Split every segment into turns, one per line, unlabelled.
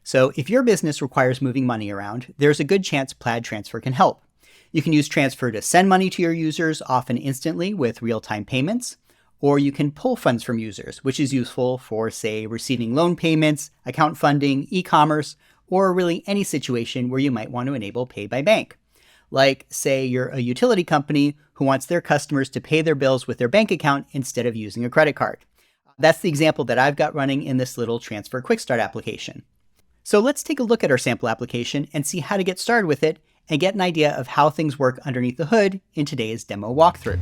So if your business requires moving money around, there's a good chance Plaid Transfer can help. You can use Transfer to send money to your users, often instantly with real-time payments, or you can pull funds from users, which is useful for, say, receiving loan payments, account funding, e-commerce, or really any situation where you might want to enable pay by bank. Like, say, you're a utility company who wants their customers to pay their bills with their bank account instead of using a credit card. That's the example that I've got running in this little Transfer Quickstart application. So let's take a look at our sample application and see how to get started with it and get an idea of how things work underneath the hood in today's demo walkthrough.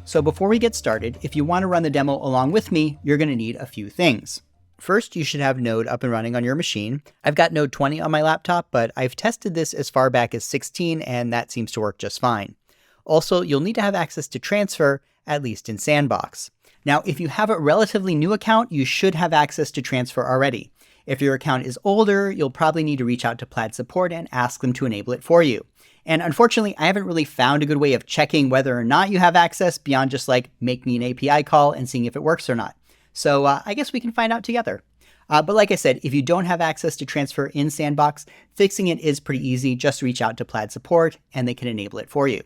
So before we get started, if you want to run the demo along with me, you're going to need a few things. First, you should have Node up and running on your machine. I've got Node 20 on my laptop, but I've tested this as far back as 16, and that seems to work just fine. Also, you'll need to have access to Transfer, at least in Sandbox. Now, if you have a relatively new account, you should have access to Transfer already. If your account is older, you'll probably need to reach out to Plaid support and ask them to enable it for you. And unfortunately, I haven't really found a good way of checking whether or not you have access beyond just like make me an API call and seeing if it works or not. So I guess we can find out together. But like I said, if you don't have access to Transfer in Sandbox, fixing it is pretty easy. Just reach out to Plaid support and they can enable it for you.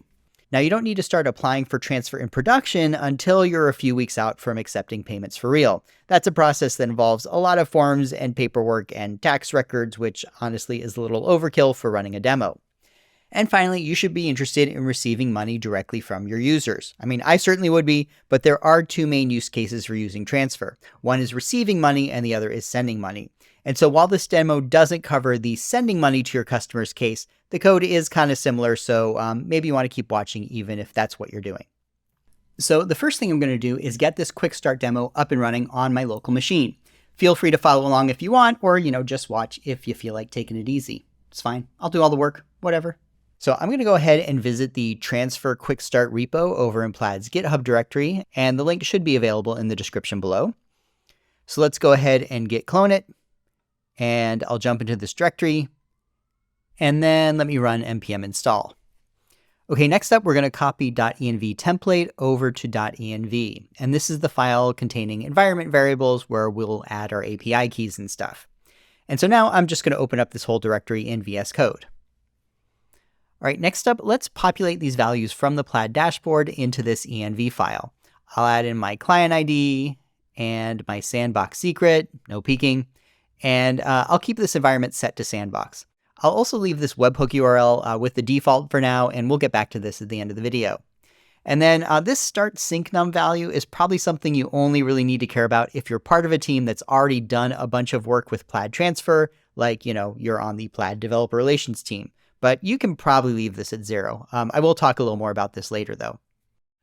Now, you don't need to start applying for Transfer in production until you're a few weeks out from accepting payments for real. That's a process that involves a lot of forms and paperwork and tax records, which honestly is a little overkill for running a demo. And finally, you should be interested in receiving money directly from your users. I mean, I certainly would be, but there are two main use cases for using Transfer. One is receiving money and the other is sending money. And so while this demo doesn't cover the sending money to your customer's case, the code is kind of similar, so maybe you want to keep watching even if that's what you're doing. So the first thing I'm going to do is get this quick start demo up and running on my local machine. Feel free to follow along if you want, or just watch if you feel like taking it easy. It's fine. I'll do all the work, whatever. So I'm going to go ahead and visit the Transfer Quick Start repo over in Plaid's GitHub directory, and the link should be available in the description below. So let's go ahead and git clone it, and I'll jump into this directory, and then let me run npm install. Okay, next up, we're going to copy .env template over to .env, and this is the file containing environment variables where we'll add our API keys and stuff. And so now I'm just going to open up this whole directory in VS Code. All right, next up, let's populate these values from the Plaid dashboard into this env file. I'll add in my client ID and my sandbox secret, no peeking, and I'll keep this environment set to sandbox. I'll also leave this webhook URL with the default for now, and we'll get back to this at the end of the video. And then this start sync num value is probably something you only really need to care about if you're part of a team that's already done a bunch of work with Plaid Transfer, like, you're on the Plaid developer relations team. But you can probably leave this at 0. I will talk a little more about this later, though.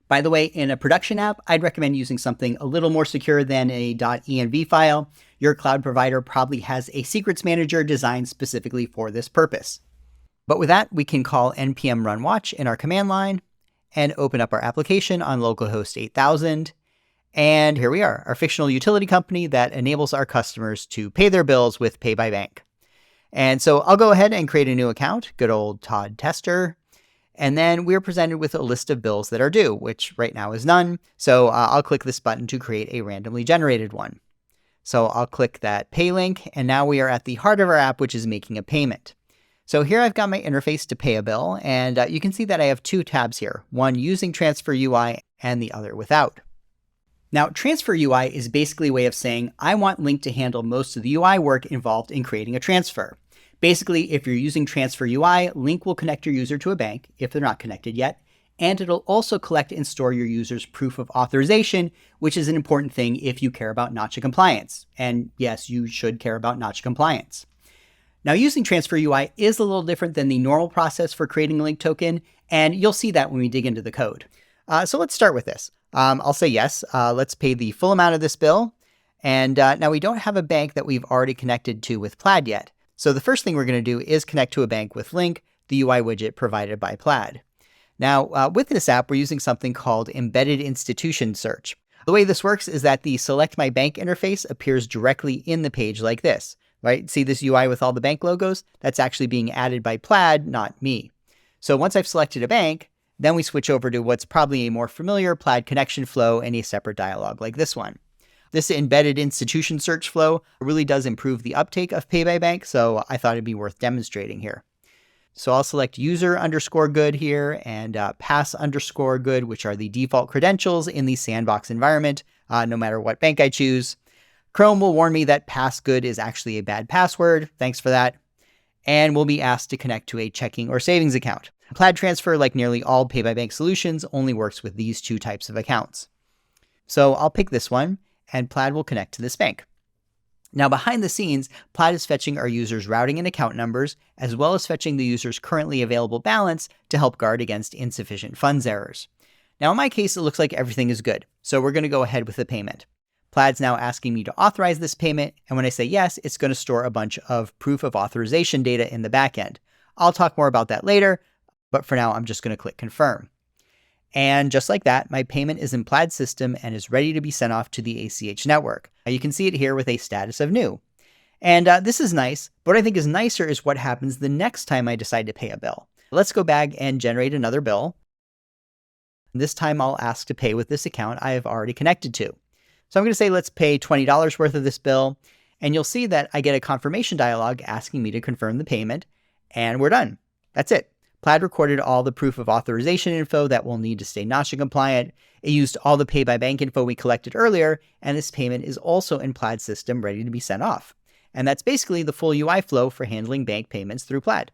By the way, in a production app, I'd recommend using something a little more secure than a .env file. Your cloud provider probably has a secrets manager designed specifically for this purpose. But with that, we can call npm run watch in our command line and open up our application on localhost 8000. And here we are, our fictional utility company that enables our customers to pay their bills with Pay by Bank. And so I'll go ahead and create a new account, good old Todd Tester. And then we're presented with a list of bills that are due, which right now is none. So I'll click this button to create a randomly generated one. So I'll click that pay link, and now we are at the heart of our app, which is making a payment. So here I've got my interface to pay a bill, and you can see that I have two tabs here, one using Transfer UI and the other without. Now, Transfer UI is basically a way of saying, I want Link to handle most of the UI work involved in creating a transfer. Basically, if you're using Transfer UI, Link will connect your user to a bank, if they're not connected yet, and it'll also collect and store your user's proof of authorization, which is an important thing if you care about Notch compliance. And yes, you should care about Notch compliance. Now, using Transfer UI is a little different than the normal process for creating a Link token, and you'll see that when we dig into the code. So let's start with this. I'll say yes, let's pay the full amount of this bill. And now we don't have a bank that we've already connected to with Plaid yet. So the first thing we're going to do is connect to a bank with Link, the UI widget provided by Plaid. Now, with this app, we're using something called Embedded Institution Search. The way this works is that the Select My Bank interface appears directly in the page like this, right? See this UI with all the bank logos? That's actually being added by Plaid, not me. So once I've selected a bank, Then we switch over to what's probably a more familiar Plaid connection flow and a separate dialog like this one. This embedded institution search flow really does improve the uptake of Pay by Bank, so I thought it'd be worth demonstrating here. So I'll select user_good here and pass_good, which are the default credentials in the sandbox environment, no matter what bank I choose. Chrome will warn me that passgood is actually a bad password. Thanks for that. And we'll be asked to connect to a checking or savings account. Plaid Transfer, like nearly all Pay by Bank solutions, only works with these two types of accounts. So I'll pick this one, and Plaid will connect to this bank. Now, behind the scenes, Plaid is fetching our users' routing and account numbers, as well as fetching the user's currently available balance to help guard against insufficient funds errors. Now, in my case, it looks like everything is good, so we're going to go ahead with the payment. Plaid's now asking me to authorize this payment, and when I say yes, it's going to store a bunch of proof of authorization data in the backend. I'll talk more about that later, but for now, I'm just going to click confirm. And just like that, my payment is in Plaid's system and is ready to be sent off to the ACH network. You can see it here with a status of new. And this is nice, but what I think is nicer is what happens the next time I decide to pay a bill. Let's go back and generate another bill. This time I'll ask to pay with this account I have already connected to. So I'm going to say let's pay $20 worth of this bill, and you'll see that I get a confirmation dialog asking me to confirm the payment, and we're done. That's it. Plaid recorded all the proof of authorization info that we'll need to stay NACHA compliant. It used all the Pay by Bank info we collected earlier, and this payment is also in Plaid's system ready to be sent off. And that's basically the full UI flow for handling bank payments through Plaid.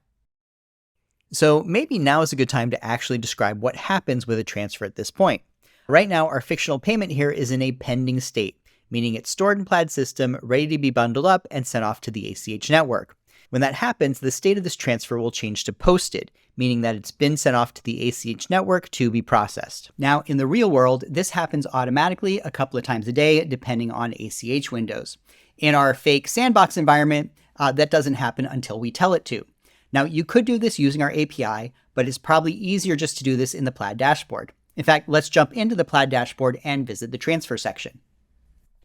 So maybe now is a good time to actually describe what happens with a transfer at this point. Right now, our fictional payment here is in a pending state, meaning it's stored in Plaid's system, ready to be bundled up and sent off to the ACH network. When that happens, the state of this transfer will change to posted, meaning that it's been sent off to the ACH network to be processed. Now, in the real world, this happens automatically a couple of times a day, depending on ACH windows. In our fake sandbox environment, that doesn't happen until we tell it to. Now, you could do this using our API, but it's probably easier just to do this in the Plaid dashboard. In fact, let's jump into the Plaid dashboard and visit the transfer section.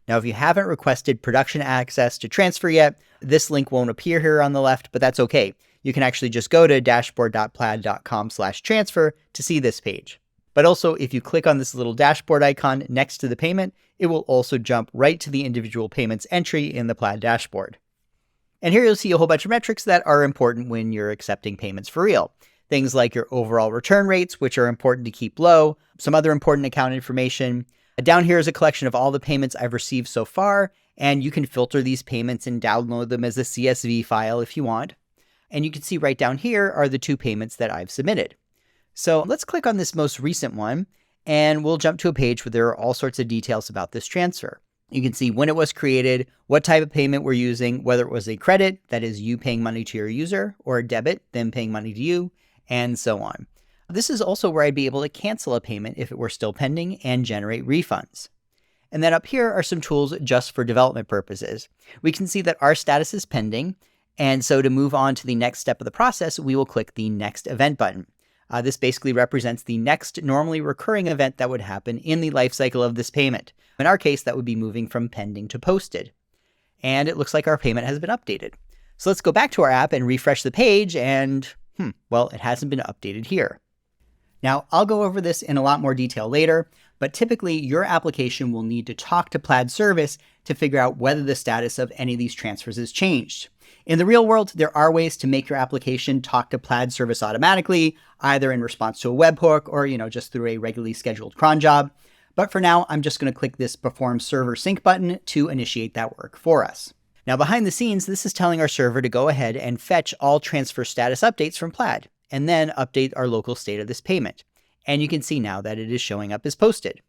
Now, if you haven't requested production access to transfer yet, this link won't appear here on the left, but that's okay. You can actually just go to dashboard.plaid.com/transfer to see this page. But also, if you click on this little dashboard icon next to the payment, it will also jump right to the individual payments entry in the Plaid dashboard. And here you'll see a whole bunch of metrics that are important when you're accepting payments for real. Things like your overall return rates, which are important to keep low, some other important account information. Down here is a collection of all the payments I've received so far, and you can filter these payments and download them as a CSV file if you want. And you can see right down here are the two payments that I've submitted. So let's click on this most recent one, and we'll jump to a page where there are all sorts of details about this transfer. You can see when it was created, what type of payment we're using, whether it was a credit, that is you paying money to your user, or a debit, them paying money to you, and so on. This is also where I'd be able to cancel a payment if it were still pending and generate refunds. And then up here are some tools just for development purposes. We can see that our status is pending, and so to move on to the next step of the process, we will click the Next Event button. This basically represents the next normally recurring event that would happen in the lifecycle of this payment. In our case, that would be moving from pending to posted. And it looks like our payment has been updated. So let's go back to our app and refresh the page, and well, it hasn't been updated here. Now, I'll go over this in a lot more detail later, but typically your application will need to talk to Plaid service to figure out whether the status of any of these transfers has changed. In the real world, there are ways to make your application talk to Plaid service automatically, either in response to a webhook or, just through a regularly scheduled cron job. But for now, I'm just going to click this Perform Server Sync button to initiate that work for us. Now, behind the scenes, this is telling our server to go ahead and fetch all transfer status updates from Plaid, and then update our local state of this payment. And you can see now that it is showing up as posted.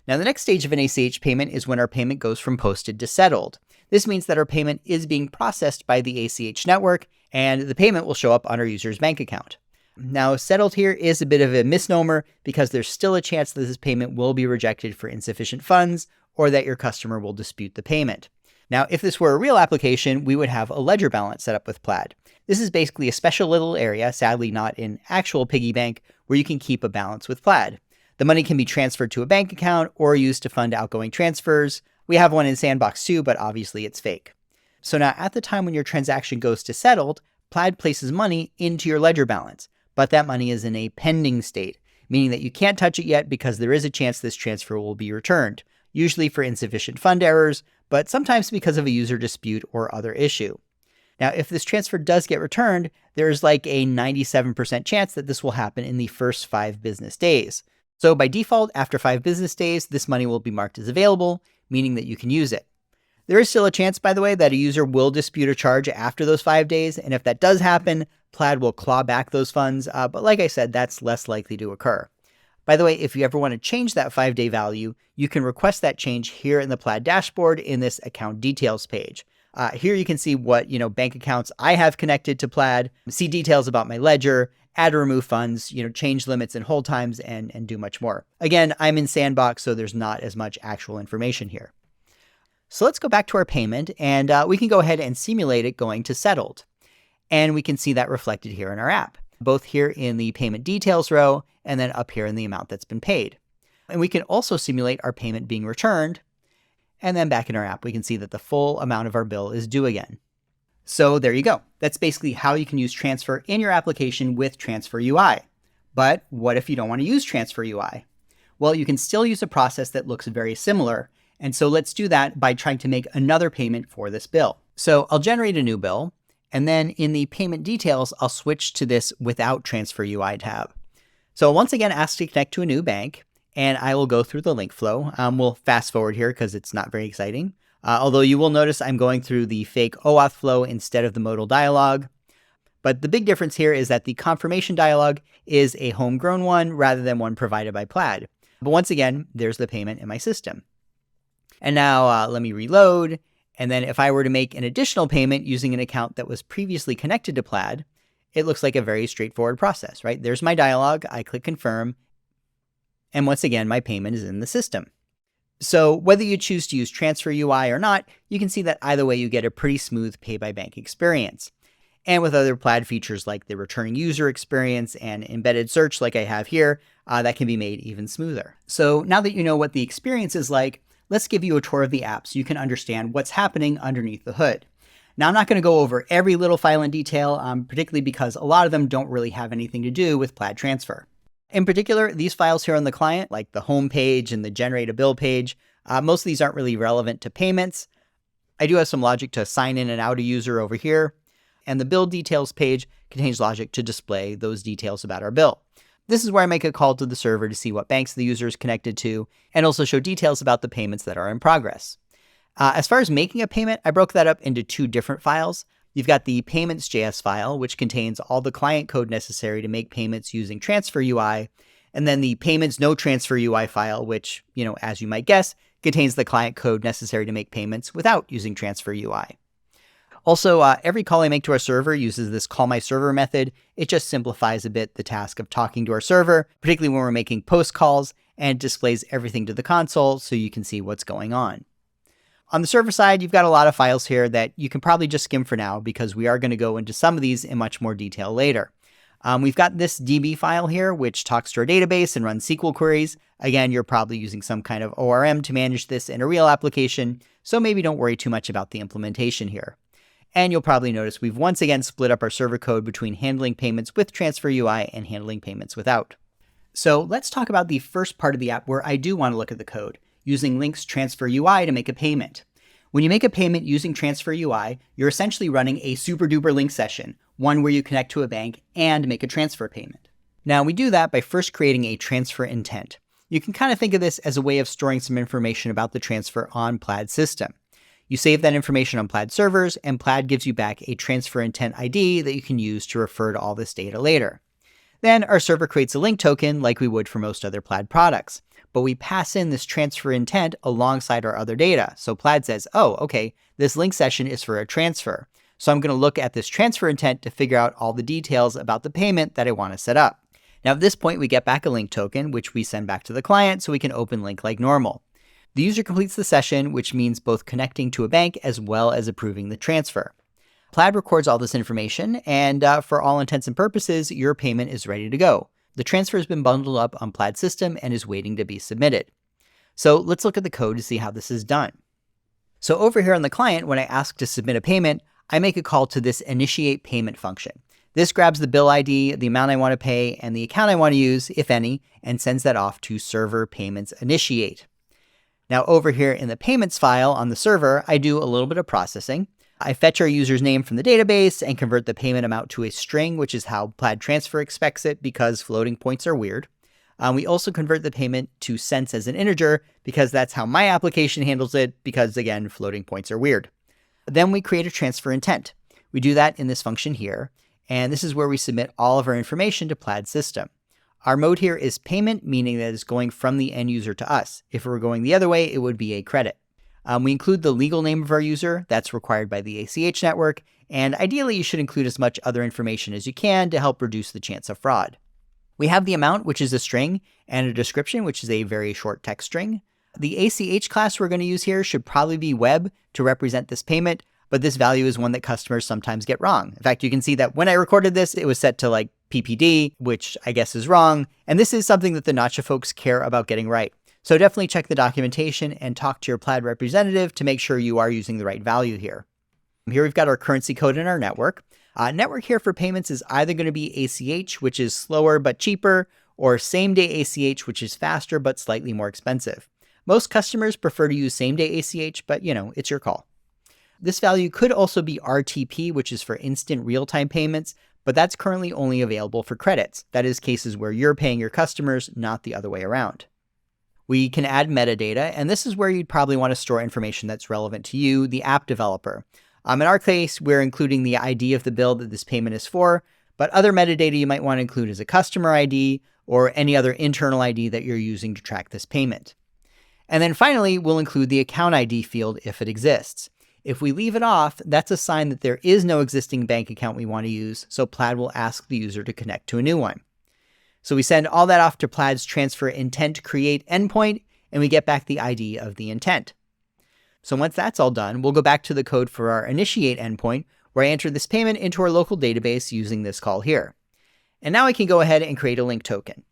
Now, the next stage of an ACH payment is when our payment goes from posted to settled. This means that our payment is being processed by the ACH network, and the payment will show up on our user's bank account. Now, settled here is a bit of a misnomer because there's still a chance that this payment will be rejected for insufficient funds or that your customer will dispute the payment. Now, if this were a real application, we would have a ledger balance set up with Plaid. This is basically a special little area, sadly not in actual piggy bank, where you can keep a balance with Plaid. The money can be transferred to a bank account or used to fund outgoing transfers. We have one in Sandbox too, but obviously it's fake. So now at the time when your transaction goes to settled, Plaid places money into your ledger balance, but that money is in a pending state, meaning that you can't touch it yet because there is a chance this transfer will be returned, usually for insufficient fund errors, but sometimes because of a user dispute or other issue. Now, if this transfer does get returned, there's like a 97% chance that this will happen in the first 5 business days. So by default, after 5 business days, this money will be marked as available, meaning that you can use it. There is still a chance, by the way, that a user will dispute a charge after those 5 days, and if that does happen, Plaid will claw back those funds, but like I said, that's less likely to occur. By the way, if you ever want to change that 5-day value, you can request that change here in the Plaid dashboard in this account details page. Here you can see what bank accounts I have connected to Plaid, see details about my ledger, add or remove funds, change limits and hold times, and do much more. Again, I'm in Sandbox, so there's not as much actual information here. So let's go back to our payment, and we can go ahead and simulate it going to settled. And we can see that reflected here in our app, both here in the payment details row, and then up here in the amount that's been paid. And we can also simulate our payment being returned. And then back in our app, we can see that the full amount of our bill is due again. So there you go. That's basically how you can use Transfer in your application with Transfer UI. But what if you don't want to use Transfer UI? Well, you can still use a process that looks very similar. And so let's do that by trying to make another payment for this bill. So I'll generate a new bill. And then in the payment details, I'll switch to this without Transfer UI tab. So I'll once again ask to connect to a new bank. And I will go through the link flow. We'll fast forward here because it's not very exciting. Although you will notice I'm going through the fake OAuth flow instead of the modal dialog. But the big difference here is that the confirmation dialog is a homegrown one rather than one provided by Plaid. But once again, there's the payment in my system. And now let me reload. And then if I were to make an additional payment using an account that was previously connected to Plaid, it looks like a very straightforward process, right? There's my dialog. I click confirm. And once again, my payment is in the system. So whether you choose to use Transfer UI or not, you can see that either way you get a pretty smooth pay-by-bank experience. And with other Plaid features like the returning user experience and embedded search like I have here, that can be made even smoother. So now that you know what the experience is like, let's give you a tour of the app so you can understand what's happening underneath the hood. Now, I'm not going to go over every little file in detail, particularly because a lot of them don't really have anything to do with Plaid Transfer. In particular, these files here on the client, like the home page and the generate a bill page, most of these aren't really relevant to payments. I do have some logic to sign in and out a user over here, and the bill details page contains logic to display those details about our bill. This is where I make a call to the server to see what banks the user is connected to, and also show details about the payments that are in progress. As far as making a payment, I broke that up into 2 different files. You've got the payments.js file, which contains all the client code necessary to make payments using Transfer UI, and then the payments no Transfer UI file, which, as you might guess, contains the client code necessary to make payments without using Transfer UI. Also, every call I make to our server uses this call my server method. It just simplifies a bit the task of talking to our server, particularly when we're making post calls, and displays everything to the console so you can see what's going on. On the server side, you've got a lot of files here that you can probably just skim for now because we are going to go into some of these in much more detail later. We've got this DB file here, which talks to our database and runs SQL queries. Again, you're probably using some kind of ORM to manage this in a real application, so maybe don't worry too much about the implementation here. And you'll probably notice we've once again split up our server code between handling payments with Transfer UI and handling payments without. So let's talk about the first part of the app where I do want to look at the code, using Link's Transfer UI to make a payment. When you make a payment using Transfer UI, you're essentially running a super duper link session, one where you connect to a bank and make a transfer payment. Now we do that by first creating a transfer intent. You can kind of think of this as a way of storing some information about the transfer on Plaid's system. You save that information on Plaid servers, and Plaid gives you back a transfer intent ID that you can use to refer to all this data later. Then our server creates a link token like we would for most other Plaid products. But we pass in this transfer intent alongside our other data. So Plaid says, oh, okay, this link session is for a transfer. So I'm going to look at this transfer intent to figure out all the details about the payment that I want to set up. Now at this point, we get back a link token, which we send back to the client so we can open link like normal. The user completes the session, which means both connecting to a bank as well as approving the transfer. Plaid records all this information, and for all intents and purposes, your payment is ready to go. The transfer has been bundled up on Plaid's system and is waiting to be submitted. So let's look at the code to see how this is done. So over here on the client, when I ask to submit a payment, I make a call to this initiate payment function. This grabs the bill ID, the amount I want to pay, and the account I want to use, if any, and sends that off to server payments initiate. Now over here in the payments file on the server, I do a little bit of processing. I fetch our user's name from the database and convert the payment amount to a string, which is how Plaid Transfer expects it because floating points are weird. We also convert the payment to cents as an integer because that's how my application handles it because, again, floating points are weird. Then we create a transfer intent. We do that in this function here, and this is where we submit all of our information to Plaid's system. Our mode here is payment, meaning that it's going from the end user to us. If it were going the other way, it would be a credit. We include the legal name of our user. That's required by the ACH network. And ideally, you should include as much other information as you can to help reduce the chance of fraud. We have the amount, which is a string, and a description, which is a very short text string. The ACH class we're going to use here should probably be web to represent this payment, but this value is one that customers sometimes get wrong. In fact, you can see that when I recorded this, it was set to like PPD, which I guess is wrong. And this is something that the Nacha folks care about getting right. So definitely check the documentation and talk to your Plaid representative to make sure you are using the right value here. Here we've got our currency code in our network. Network here for payments is either going to be ACH, which is slower but cheaper, or same-day ACH, which is faster but slightly more expensive. Most customers prefer to use same-day ACH, but it's your call. This value could also be RTP, which is for instant real-time payments, but that's currently only available for credits. That is cases where you're paying your customers, not the other way around. We can add metadata, and this is where you'd probably want to store information that's relevant to you, the app developer. In our case, we're including the ID of the bill that this payment is for, but other metadata you might want to include is a customer ID or any other internal ID that you're using to track this payment. And then finally, we'll include the account ID field if it exists. If we leave it off, that's a sign that there is no existing bank account we want to use, so Plaid will ask the user to connect to a new one. So we send all that off to Plaid's transfer intent create endpoint, and we get back the ID of the intent. So once that's all done, we'll go back to the code for our initiate endpoint, where I enter this payment into our local database using this call here. And now I can go ahead and create a link token.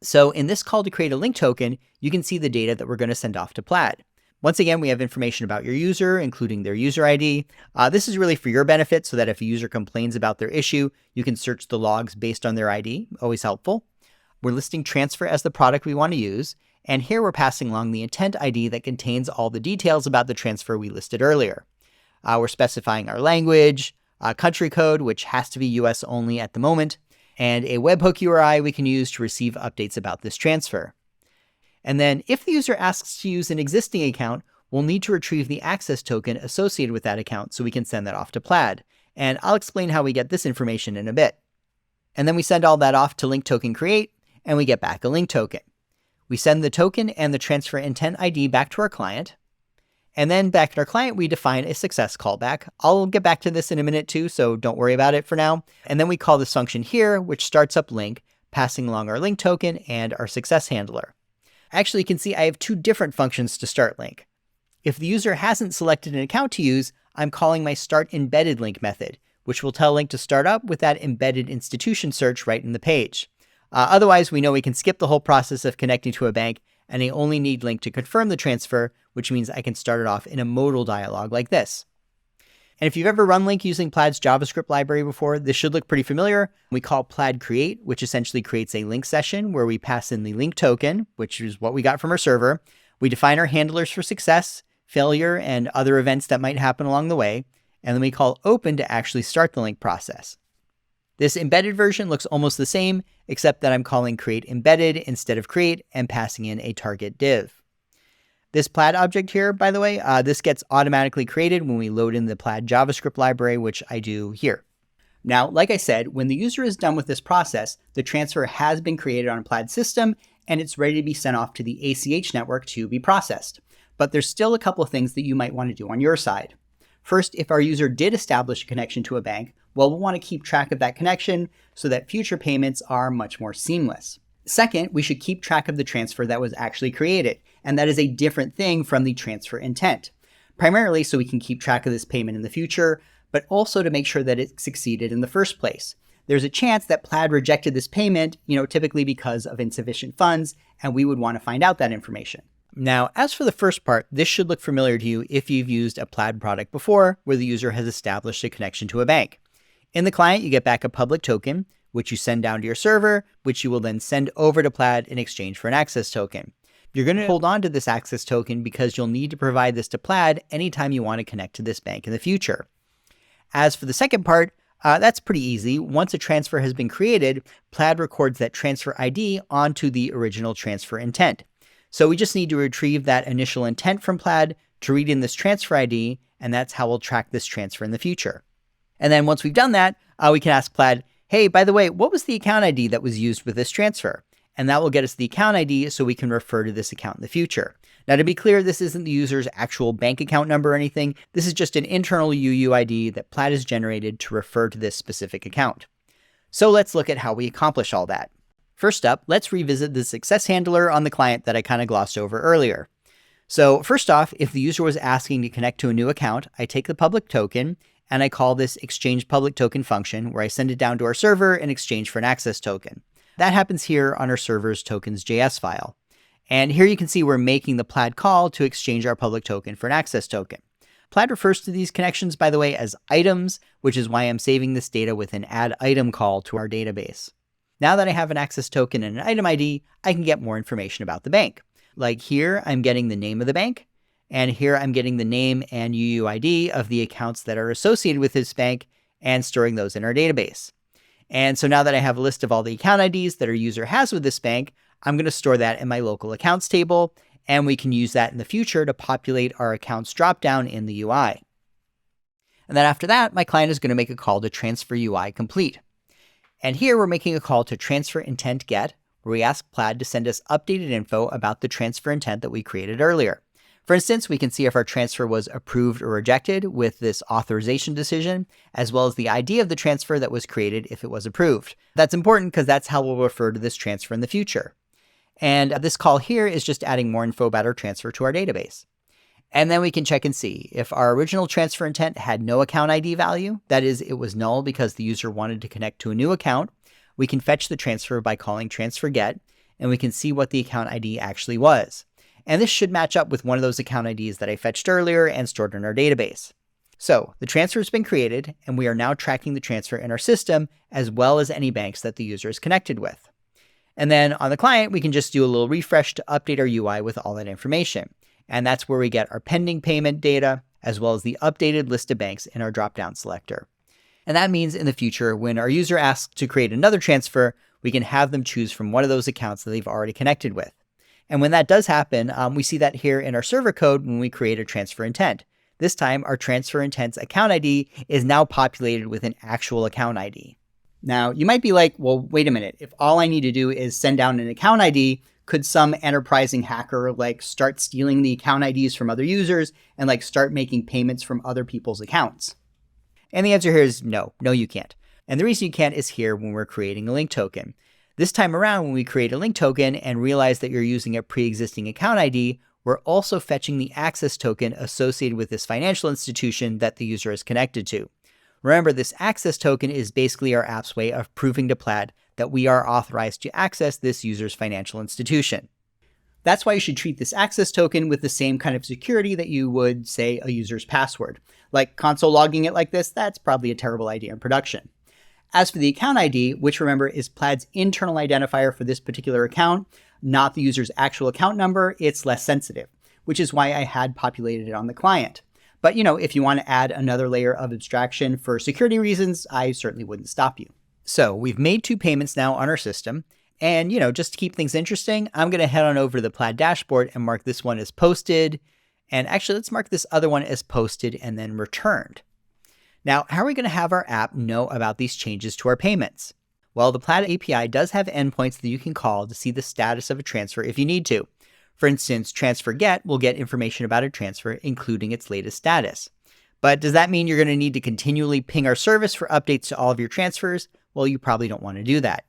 So in this call to create a link token, you can see the data that we're going to send off to Plaid. Once again, we have information about your user, including their user ID. This is really for your benefit so that if a user complains about their issue, you can search the logs based on their ID. Always helpful. We're listing transfer as the product we want to use. And here we're passing along the intent ID that contains all the details about the transfer we listed earlier. We're specifying our language, country code, which has to be US only at the moment, and a webhook URI we can use to receive updates about this transfer. And then if the user asks to use an existing account, we'll need to retrieve the access token associated with that account so we can send that off to Plaid. And I'll explain how we get this information in a bit. And then we send all that off to link token create, and we get back a link token. We send the token and the transfer intent ID back to our client. And then back at our client, we define a success callback. I'll get back to this in a minute too, so don't worry about it for now. And then we call this function here, which starts up link, passing along our link token and our success handler. Actually, you can see I have two different functions to start link. If the user hasn't selected an account to use, I'm calling my start embedded link method, which will tell link to start up with that embedded institution search right in the page. Otherwise, we know we can skip the whole process of connecting to a bank, and I only need link to confirm the transfer, which means I can start it off in a modal dialog like this. And if you've ever run link using Plaid's JavaScript library before, this should look pretty familiar. We call Plaid create, which essentially creates a link session where we pass in the link token, which is what we got from our server. We define our handlers for success, failure, and other events that might happen along the way. And then we call open to actually start the link process. This embedded version looks almost the same, except that I'm calling create embedded instead of create and passing in a target div. This Plaid object here, by the way, this gets automatically created when we load in the Plaid JavaScript library, which I do here. Now, like I said, when the user is done with this process, the transfer has been created on a Plaid system, and it's ready to be sent off to the ACH network to be processed. But there's still a couple of things that you might want to do on your side. First, if our user did establish a connection to a bank, well, we'll want to keep track of that connection so that future payments are much more seamless. Second, we should keep track of the transfer that was actually created, and that is a different thing from the transfer intent, primarily so we can keep track of this payment in the future, but also to make sure that it succeeded in the first place. There's a chance that Plaid rejected this payment, typically because of insufficient funds, and we would want to find out that information. Now, as for the first part, this should look familiar to you if you've used a Plaid product before where the user has established a connection to a bank. In the client, you get back a public token, which you send down to your server, which you will then send over to Plaid in exchange for an access token. You're going to hold on to this access token because you'll need to provide this to Plaid anytime you want to connect to this bank in the future. As for the second part, that's pretty easy. Once a transfer has been created, Plaid records that transfer ID onto the original transfer intent. So we just need to retrieve that initial intent from Plaid to read in this transfer ID, and that's how we'll track this transfer in the future. And then once we've done that, we can ask Plaid, hey, by the way, what was the account ID that was used with this transfer? And that will get us the account ID so we can refer to this account in the future. Now, to be clear, this isn't the user's actual bank account number or anything. This is just an internal UUID that Plaid has generated to refer to this specific account. So let's look at how we accomplish all that. First up, let's revisit the success handler on the client that I kind of glossed over earlier. So first off, if the user was asking to connect to a new account, I take the public token and I call this exchange public token function where I send it down to our server in exchange for an access token. That happens here on our server's tokens.js file. And here you can see we're making the Plaid call to exchange our public token for an access token. Plaid refers to these connections, by the way, as items, which is why I'm saving this data with an add item call to our database. Now that I have an access token and an item ID, I can get more information about the bank. Like here, I'm getting the name of the bank, and here I'm getting the name and UUID of the accounts that are associated with this bank and storing those in our database. And so now that I have a list of all the account IDs that our user has with this bank, I'm going to store that in my local accounts table, and we can use that in the future to populate our accounts dropdown in the UI. And then after that, my client is going to make a call to transfer UI complete. And here we're making a call to transfer intent get, where we ask Plaid to send us updated info about the transfer intent that we created earlier. For instance, we can see if our transfer was approved or rejected with this authorization decision, as well as the ID of the transfer that was created if it was approved. That's important because that's how we'll refer to this transfer in the future. And this call here is just adding more info about our transfer to our database. And then we can check and see if our original transfer intent had no account ID value, that is, it was null because the user wanted to connect to a new account. We can fetch the transfer by calling transfer get, and we can see what the account ID actually was. And this should match up with one of those account IDs that I fetched earlier and stored in our database. So the transfer has been created, and we are now tracking the transfer in our system, as well as any banks that the user is connected with. And then on the client, we can just do a little refresh to update our UI with all that information. And that's where we get our pending payment data, as well as the updated list of banks in our dropdown selector. And that means in the future, when our user asks to create another transfer, we can have them choose from one of those accounts that they've already connected with. And when that does happen, we see that here in our server code when we create a transfer intent. This time, our transfer intent's account ID is now populated with an actual account ID. Now, you might be like, well, wait a minute. If all I need to do is send down an account ID, could some enterprising hacker start stealing the account IDs from other users and start making payments from other people's accounts? And the answer here is no, you can't. And the reason you can't is here when we're creating a link token. This time around, when we create a link token and realize that you're using a pre-existing account ID, we're also fetching the access token associated with this financial institution that the user is connected to. Remember, this access token is basically our app's way of proving to Plaid that we are authorized to access this user's financial institution. That's why you should treat this access token with the same kind of security that you would, say, a user's password. Like console logging it like this, that's probably a terrible idea in production. As for the account ID, which remember is Plaid's internal identifier for this particular account, not the user's actual account number, it's less sensitive, which is why I had populated it on the client. But if you want to add another layer of abstraction for security reasons, I certainly wouldn't stop you. So we've made 2 payments now on our system. And, just to keep things interesting, I'm going to head on over to the Plaid dashboard and mark this one as posted. And actually, let's mark this other one as posted and then returned. Now, how are we going to have our app know about these changes to our payments? Well, the Plaid API does have endpoints that you can call to see the status of a transfer if you need to. For instance, transfer get will get information about a transfer, including its latest status. But does that mean you're going to need to continually ping our service for updates to all of your transfers? Well, you probably don't want to do that.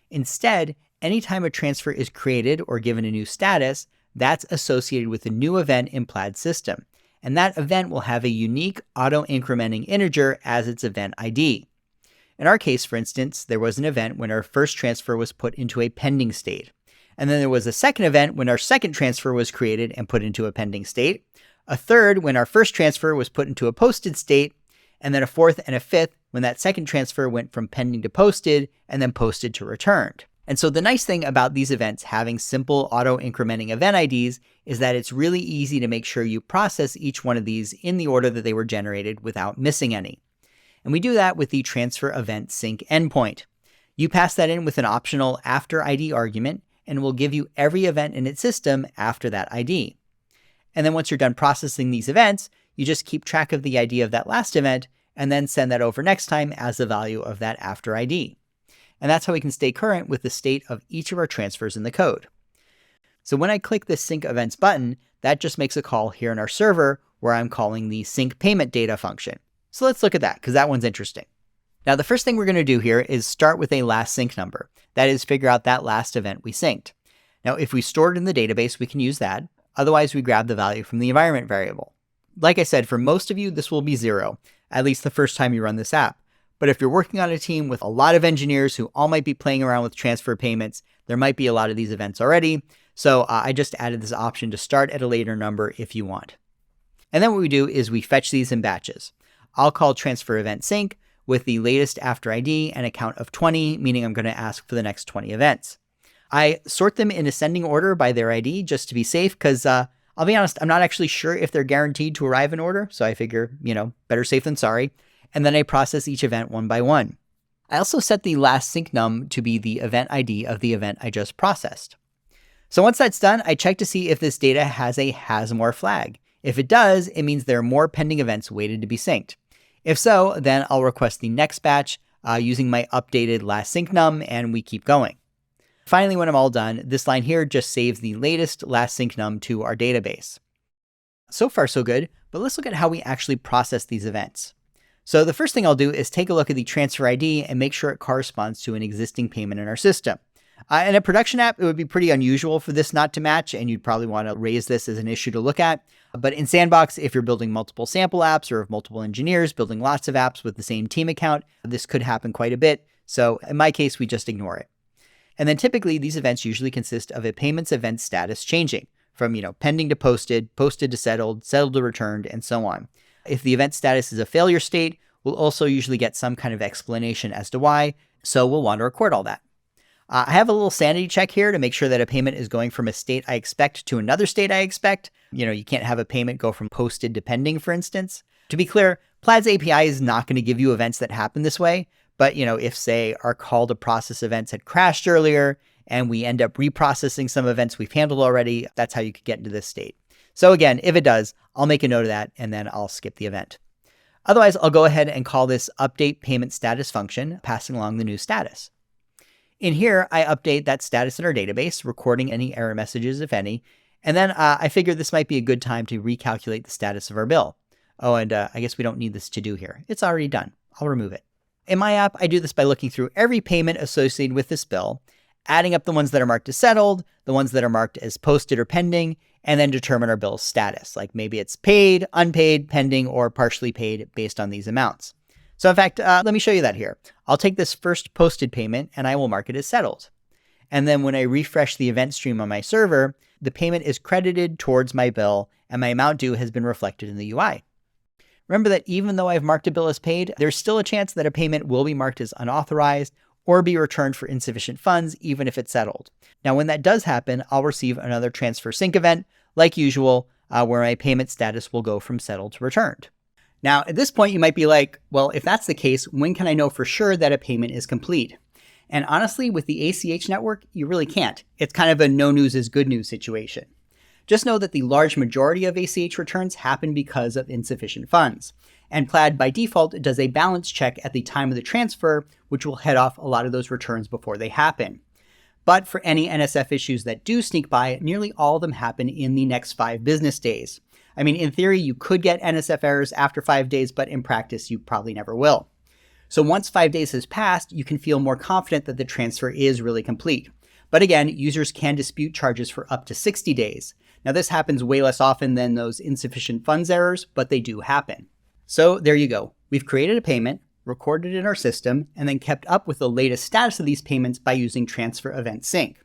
Instead, anytime a transfer is created or given a new status, that's associated with a new event in Plaid's system. And that event will have a unique auto-incrementing integer as its event ID. In our case, for instance, there was an event when our first transfer was put into a pending state. And then there was a second event when our second transfer was created and put into a pending state. A third when our first transfer was put into a posted state. And then a fourth and a fifth when that second transfer went from pending to posted and then posted to returned. And so the nice thing about these events having simple auto-incrementing event IDs is that it's really easy to make sure you process each one of these in the order that they were generated without missing any. And we do that with the transfer event sync endpoint. You pass that in with an optional after ID argument, and it will give you every event in its system after that ID. And then once you're done processing these events, you just keep track of the ID of that last event and then send that over next time as the value of that after ID. And that's how we can stay current with the state of each of our transfers in the code. So when I click the sync events button, that just makes a call here in our server where I'm calling the sync payment data function. So let's look at that because that one's interesting. Now, the first thing we're going to do here is start with a last sync number. That is, figure out that last event we synced. Now, if we store it in the database, we can use that. Otherwise, we grab the value from the environment variable. Like I said, for most of you, this will be 0, at least the first time you run this app. But if you're working on a team with a lot of engineers who all might be playing around with transfer payments, there might be a lot of these events already. So I just added this option to start at a later number if you want. And then what we do is we fetch these in batches. I'll call transfer event sync with the latest after ID and a count of 20, meaning I'm going to ask for the next 20 events. I sort them in ascending order by their ID just to be safe because I'll be honest, I'm not actually sure if they're guaranteed to arrive in order. So I figure, better safe than sorry. And then I process each event one by one. I also set the last sync num to be the event ID of the event I just processed. So once that's done, I check to see if this data has a has more flag. If it does, it means there are more pending events waited to be synced. If so, then I'll request the next batch using my updated last sync num, and we keep going. Finally, when I'm all done, this line here just saves the latest last sync num to our database. So far, so good, but let's look at how we actually process these events. So the first thing I'll do is take a look at the transfer ID and make sure it corresponds to an existing payment in our system. In a production app, it would be pretty unusual for this not to match, and you'd probably want to raise this as an issue to look at. But in Sandbox, if you're building multiple sample apps or if multiple engineers building lots of apps with the same team account, this could happen quite a bit. So in my case, we just ignore it. And then typically these events usually consist of a payments event status changing from, pending to posted, posted to settled, settled to returned, and so on. If the event status is a failure state, we'll also usually get some kind of explanation as to why, so we'll want to record all that. I have a little sanity check here to make sure that a payment is going from a state I expect to another state I expect. You can't have a payment go from posted to pending, for instance. To be clear, Plaid's API is not going to give you events that happen this way. But, if, say, our call to process events had crashed earlier and we end up reprocessing some events we've handled already, that's how you could get into this state. So again, if it does, I'll make a note of that and then I'll skip the event. Otherwise, I'll go ahead and call this update payment status function, passing along the new status. In here, I update that status in our database, recording any error messages, if any, and then I figured this might be a good time to recalculate the status of our bill. Oh, and I guess we don't need this to do here. It's already done. I'll remove it. In my app, I do this by looking through every payment associated with this bill, adding up the ones that are marked as settled, the ones that are marked as posted or pending, and then determine our bill's status. Like maybe it's paid, unpaid, pending, or partially paid based on these amounts. So in fact, let me show you that here. I'll take this first posted payment and I will mark it as settled. And then when I refresh the event stream on my server, the payment is credited towards my bill and my amount due has been reflected in the UI. Remember that even though I've marked a bill as paid, there's still a chance that a payment will be marked as unauthorized or be returned for insufficient funds, even if it's settled. Now, when that does happen, I'll receive another transfer sync event, like usual, where my payment status will go from settled to returned. Now, at this point, you might be like, well, if that's the case, when can I know for sure that a payment is complete? And honestly, with the ACH network, you really can't. It's kind of a no news is good news situation. Just know that the large majority of ACH returns happen because of insufficient funds. And Plaid, by default, does a balance check at the time of the transfer, which will head off a lot of those returns before they happen. But for any NSF issues that do sneak by, nearly all of them happen in the next 5 business days. I mean, in theory, you could get NSF errors after 5 days, but in practice, you probably never will. So once 5 days has passed, you can feel more confident that the transfer is really complete. But again, users can dispute charges for up to 60 days. Now, this happens way less often than those insufficient funds errors, but they do happen. So there you go. We've created a payment, recorded it in our system, and then kept up with the latest status of these payments by using transfer event sync.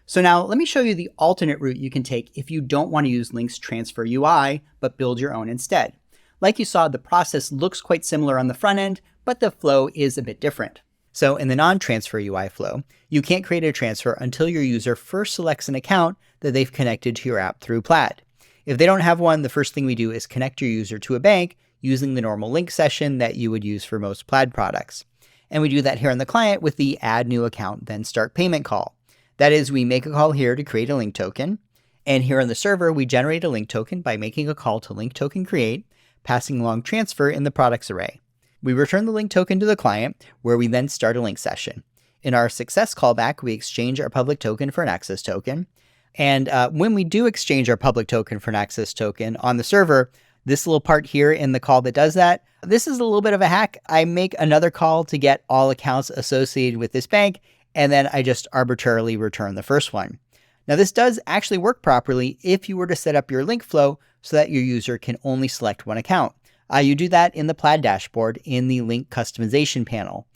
So now let me show you the alternate route you can take if you don't want to use Link's transfer UI, but build your own instead. Like you saw, the process looks quite similar on the front end, but the flow is a bit different. So in the non-transfer UI flow, you can't create a transfer until your user first selects an account that they've connected to your app through Plaid. If they don't have one, the first thing we do is connect your user to a bank using the normal link session that you would use for most Plaid products. And we do that here on the client with the add new account, then start payment call. That is, we make a call here to create a link token. And here on the server, we generate a link token by making a call to link token create, passing along transfer in the products array. We return the link token to the client, where we then start a link session. In our success callback, we exchange our public token for an access token. And when we do exchange our public token for an access token on the server, this little part here in the call that does that, this is a little bit of a hack. I make another call to get all accounts associated with this bank, and then I just arbitrarily return the first one. Now, this does actually work properly if you were to set up your link flow so that your user can only select one account. You do that in the Plaid dashboard in the link customization panel.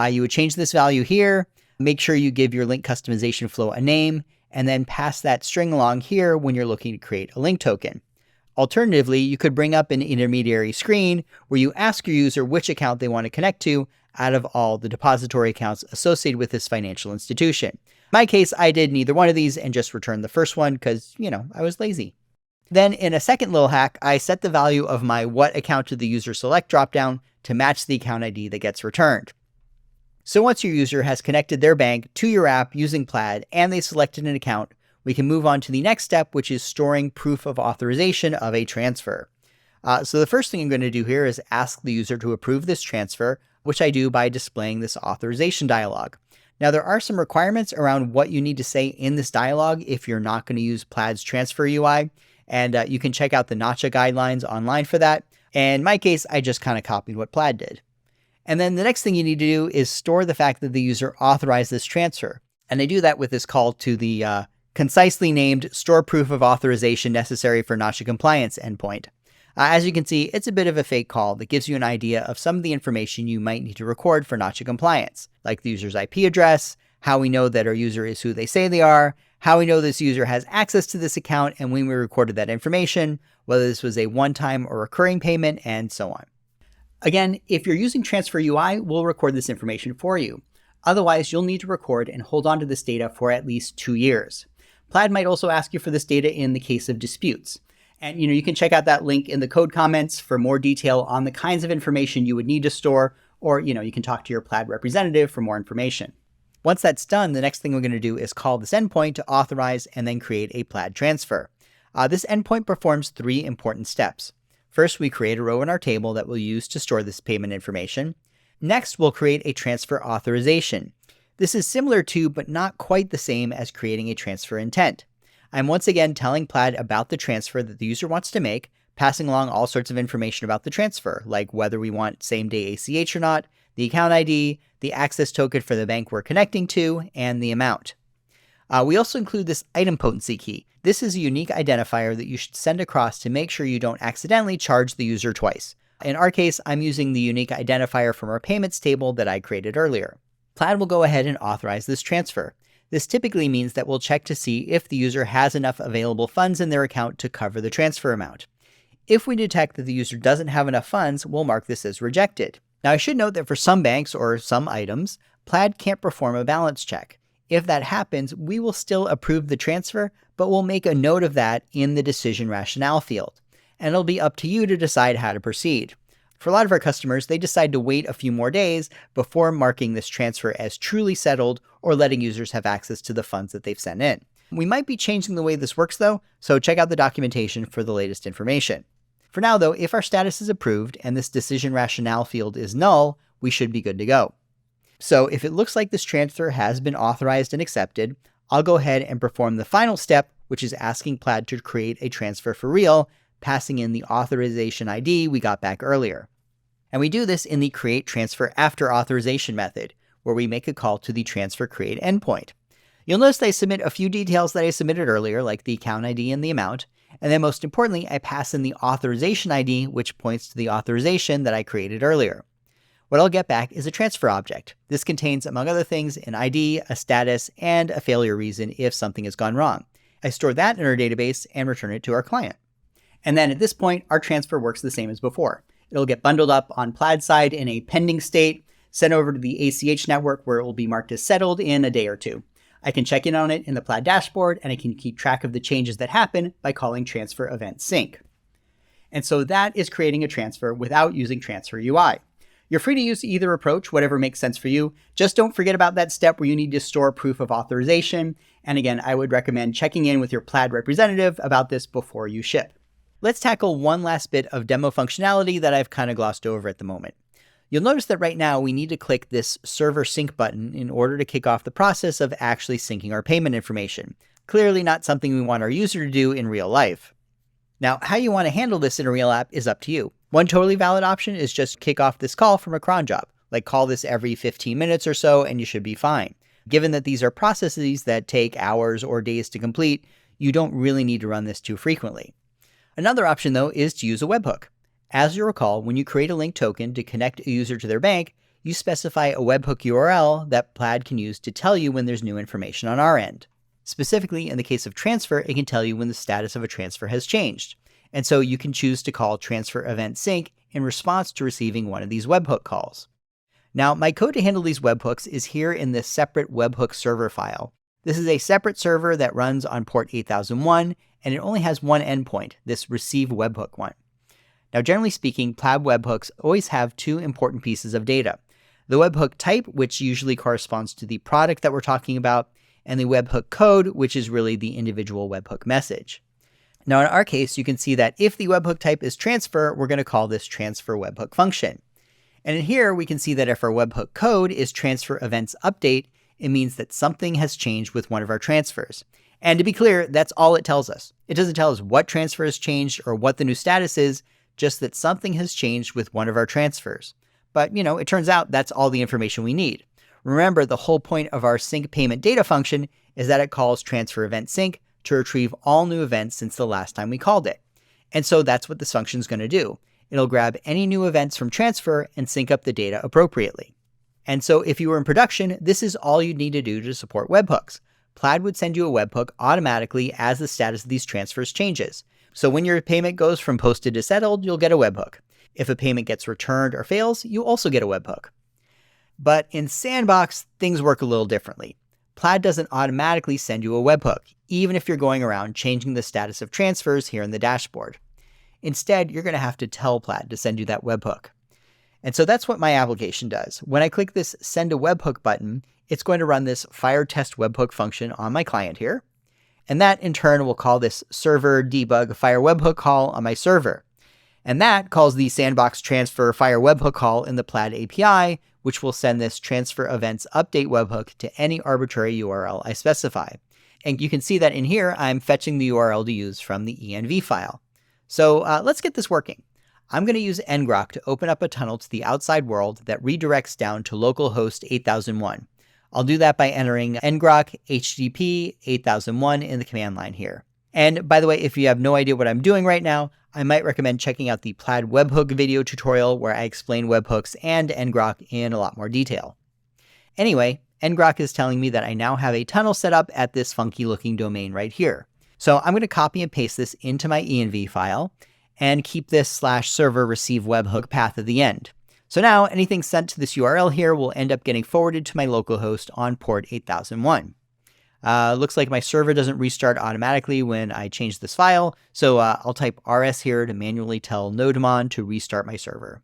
You would change this value here, make sure you give your link customization flow a name, and then pass that string along here when you're looking to create a link token. Alternatively, you could bring up an intermediary screen where you ask your user which account they want to connect to out of all the depository accounts associated with this financial institution. In my case, I did neither one of these and just returned the first one because, I was lazy. Then in a second little hack, I set the value of my what account did the user select dropdown to match the account ID that gets returned. So once your user has connected their bank to your app using Plaid and they selected an account, we can move on to the next step, which is storing proof of authorization of a transfer. So the first thing I'm going to do here is ask the user to approve this transfer, which I do by displaying this authorization dialog. Now, there are some requirements around what you need to say in this dialog if you're not going to use Plaid's transfer UI. And you can check out the Notcha guidelines online for that. And in my case, I just kind of copied what Plaid did. And then the next thing you need to do is store the fact that the user authorized this transfer. And I do that with this call to the concisely named store proof of authorization necessary for Notcha compliance endpoint. As you can see, it's a bit of a fake call that gives you an idea of some of the information you might need to record for Notcha compliance, like the user's IP address, how we know that our user is who they say they are, how we know this user has access to this account and when we recorded that information, whether this was a one-time or recurring payment, and so on. Again, if you're using Transfer UI, we'll record this information for you. Otherwise, you'll need to record and hold on to this data for at least 2 years. Plaid might also ask you for this data in the case of disputes. And you can check out that link in the code comments for more detail on the kinds of information you would need to store, or you can talk to your Plaid representative for more information. Once that's done, the next thing we're going to do is call this endpoint to authorize and then create a Plaid transfer. This endpoint performs 3 important steps. First, we create a row in our table that we'll use to store this payment information. Next, we'll create a transfer authorization. This is similar to, but not quite the same as creating a transfer intent. I'm once again telling Plaid about the transfer that the user wants to make, passing along all sorts of information about the transfer, like whether we want same-day ACH or not, the account ID, the access token for the bank we're connecting to, and the amount. We also include this item potency key. This is a unique identifier that you should send across to make sure you don't accidentally charge the user twice. In our case, I'm using the unique identifier from our payments table that I created earlier. Plaid will go ahead and authorize this transfer. This typically means that we'll check to see if the user has enough available funds in their account to cover the transfer amount. If we detect that the user doesn't have enough funds, we'll mark this as rejected. Now, I should note that for some banks or some items, Plaid can't perform a balance check. If that happens, we will still approve the transfer, but we'll make a note of that in the decision rationale field. And it'll be up to you to decide how to proceed. For a lot of our customers, they decide to wait a few more days before marking this transfer as truly settled or letting users have access to the funds that they've sent in. We might be changing the way this works though, so check out the documentation for the latest information. For now though, if our status is approved and this decision rationale field is null, we should be good to go. So if it looks like this transfer has been authorized and accepted, I'll go ahead and perform the final step, which is asking Plaid to create a transfer for real, passing in the authorization ID we got back earlier. And we do this in the create transfer after authorization method, where we make a call to the transfer create endpoint. You'll notice I submit a few details that I submitted earlier, like the account ID and the amount. And then most importantly, I pass in the authorization ID, which points to the authorization that I created earlier. What I'll get back is a transfer object. This contains, among other things, an ID, a status, and a failure reason if something has gone wrong. I store that in our database and return it to our client. And then at this point, our transfer works the same as before. It'll get bundled up on Plaid's side in a pending state, sent over to the ACH network where it will be marked as settled in a day or two. I can check in on it in the Plaid dashboard, and I can keep track of the changes that happen by calling transfer event sync. And so that is creating a transfer without using transfer UI. You're free to use either approach, whatever makes sense for you. Just don't forget about that step where you need to store proof of authorization. And again, I would recommend checking in with your Plaid representative about this before you ship. Let's tackle one last bit of demo functionality that I've kind of glossed over at the moment. You'll notice that right now we need to click this server sync button in order to kick off the process of actually syncing our payment information. Clearly not something we want our user to do in real life. Now, how you want to handle this in a real app is up to you. One totally valid option is just kick off this call from a cron job. Like call this every 15 minutes or so and you should be fine. Given that these are processes that take hours or days to complete, you don't really need to run this too frequently. Another option though is to use a webhook. As you recall, when you create a link token to connect a user to their bank, you specify a webhook URL that Plaid can use to tell you when there's new information on our end. Specifically, in the case of transfer, it can tell you when the status of a transfer has changed. And so you can choose to call transfer event sync in response to receiving one of these webhook calls. Now, my code to handle these webhooks is here in this separate webhook server file. This is a separate server that runs on port 8001, and it only has one endpoint, this receive webhook one. Now, generally speaking, Plaid webhooks always have two important pieces of data. The webhook type, which usually corresponds to the product that we're talking about, and the webhook code, which is really the individual webhook message. Now, in our case, you can see that if the webhook type is transfer, we're going to call this transfer webhook function. And in here, we can see that if our webhook code is transfer events update, it means that something has changed with one of our transfers. And to be clear, that's all it tells us. It doesn't tell us what transfer has changed or what the new status is, just that something has changed with one of our transfers. But, it turns out that's all the information we need. Remember, the whole point of our sync payment data function is that it calls transfer event sync to retrieve all new events since the last time we called it. And so that's what this function is going to do. It'll grab any new events from transfer and sync up the data appropriately. And so if you were in production, this is all you'd need to do to support webhooks. Plaid would send you a webhook automatically as the status of these transfers changes. So when your payment goes from posted to settled, you'll get a webhook. If a payment gets returned or fails, you also get a webhook. But in Sandbox, things work a little differently. Plaid doesn't automatically send you a webhook, even if you're going around changing the status of transfers here in the dashboard. Instead, you're going to have to tell Plaid to send you that webhook. And so that's what my application does. When I click this Send a Webhook button, it's going to run this fire test webhook function on my client here. And that in turn will call this server debug fire webhook call on my server. And that calls the Sandbox transfer fire webhook call in the Plaid API, which will send this transfer events update webhook to any arbitrary URL I specify. And you can see that in here, I'm fetching the URL to use from the env file. So let's get this working. I'm going to use ngrok to open up a tunnel to the outside world that redirects down to localhost 8001. I'll do that by entering ngrok http 8001 in the command line here. And by the way, if you have no idea what I'm doing right now, I might recommend checking out the Plaid webhook video tutorial where I explain webhooks and ngrok in a lot more detail. Anyway, ngrok is telling me that I now have a tunnel set up at this funky looking domain right here. So I'm going to copy and paste this into my env file and keep this /server receive webhook path at the end. So now anything sent to this URL here will end up getting forwarded to my localhost on port 8001. Looks like my server doesn't restart automatically when I change this file, so I'll type rs here to manually tell Nodemon to restart my server.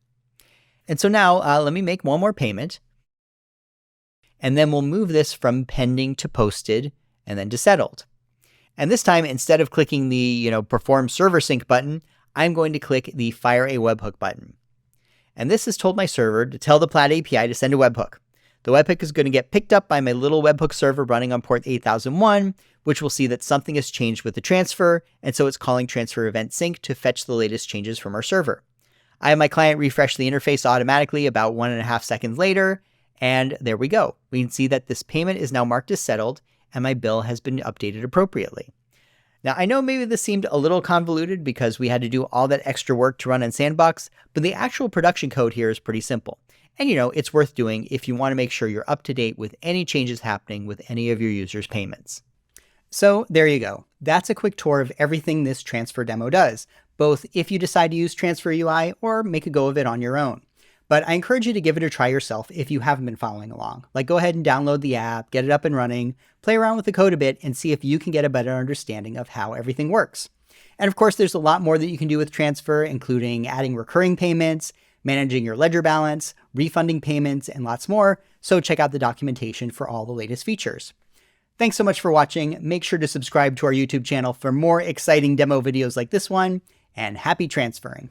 And so now let me make one more payment, and then we'll move this from pending to posted and then to settled. And this time, instead of clicking the perform server sync button, I'm going to click the fire a webhook button. And this has told my server to tell the Plaid API to send a webhook. The webhook is going to get picked up by my little webhook server running on port 8001, which will see that something has changed with the transfer, and so it's calling transfer event sync to fetch the latest changes from our server. I have my client refresh the interface automatically about 1.5 seconds later, and there we go. We can see that this payment is now marked as settled, and my bill has been updated appropriately. Now, I know maybe this seemed a little convoluted because we had to do all that extra work to run in Sandbox, but the actual production code here is pretty simple. And it's worth doing if you want to make sure you're up to date with any changes happening with any of your users' payments. So there you go. That's a quick tour of everything this transfer demo does. both if you decide to use Transfer UI or make a go of it on your own. But I encourage you to give it a try yourself if you haven't been following along. Like, go ahead and download the app, get it up and running, play around with the code a bit, and see if you can get a better understanding of how everything works. And of course, there's a lot more that you can do with Transfer, including adding recurring payments, managing your ledger balance, refunding payments, and lots more. So check out the documentation for all the latest features. Thanks so much for watching. Make sure to subscribe to our YouTube channel for more exciting demo videos like this one, and happy transferring.